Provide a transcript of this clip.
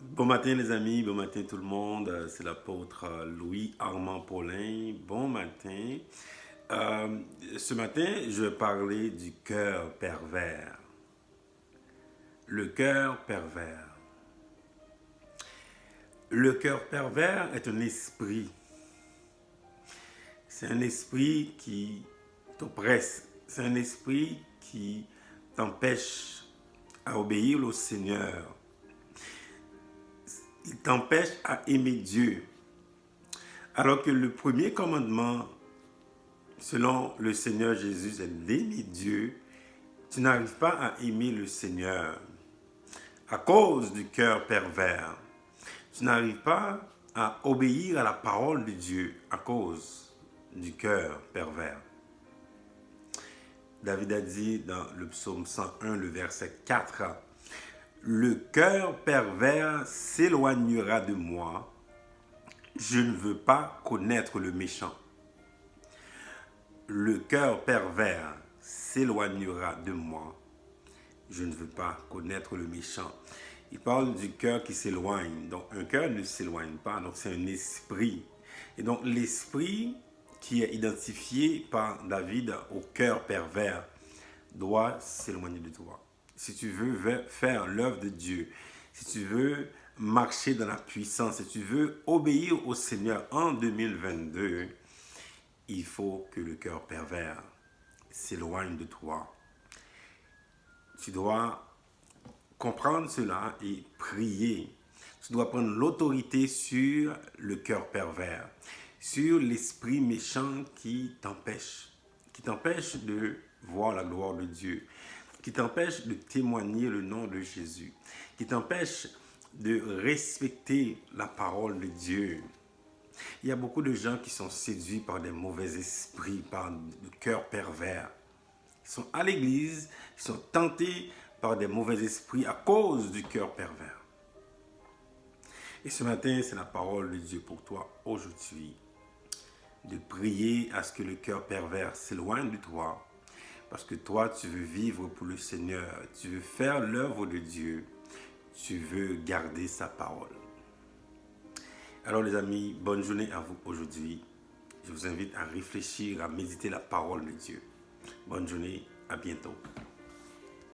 Bon matin les amis, bon matin tout le monde, c'est l'apôtre Louis Armand Paulin, bon matin. Ce matin, je vais parler du cœur pervers. Le cœur pervers. Le cœur pervers est un esprit. C'est un esprit qui t'oppresse. C'est un esprit qui t'empêche à obéir au Seigneur. Il t'empêche à aimer Dieu. Alors que le premier commandement, selon le Seigneur Jésus, c'est d'aimer Dieu, tu n'arrives pas à aimer le Seigneur à cause du cœur pervers. Tu n'arrives pas à obéir à la parole de Dieu à cause du cœur pervers. David a dit dans le psaume 101, le verset 4, « Le cœur pervers s'éloignera de moi, je ne veux pas connaître le méchant. » Le cœur pervers s'éloignera de moi, je ne veux pas connaître le méchant. Il parle du cœur qui s'éloigne. Donc, un cœur ne s'éloigne pas. Donc, c'est un esprit. Et donc, l'esprit qui est identifié par David au cœur pervers doit s'éloigner de toi. Si tu veux faire l'œuvre de Dieu, si tu veux marcher dans la puissance, si tu veux obéir au Seigneur en 2022, il faut que le cœur pervers s'éloigne de toi. Tu dois comprendre cela et prier. Tu dois prendre l'autorité sur le cœur pervers, sur l'esprit méchant qui t'empêche de voir la gloire de Dieu, qui t'empêche de témoigner le nom de Jésus, qui t'empêche de respecter la parole de Dieu. Il y a beaucoup de gens qui sont séduits par des mauvais esprits, par le cœur pervers. Ils sont à l'église, ils sont tentés par des mauvais esprits à cause du cœur pervers. Et ce matin, c'est la parole de Dieu pour toi aujourd'hui, de prier à ce que le cœur pervers s'éloigne de toi, parce que toi, tu veux vivre pour le Seigneur, tu veux faire l'œuvre de Dieu, tu veux garder sa parole. Alors les amis, bonne journée à vous aujourd'hui. Je vous invite à réfléchir, à méditer la parole de Dieu. Bonne journée, à bientôt.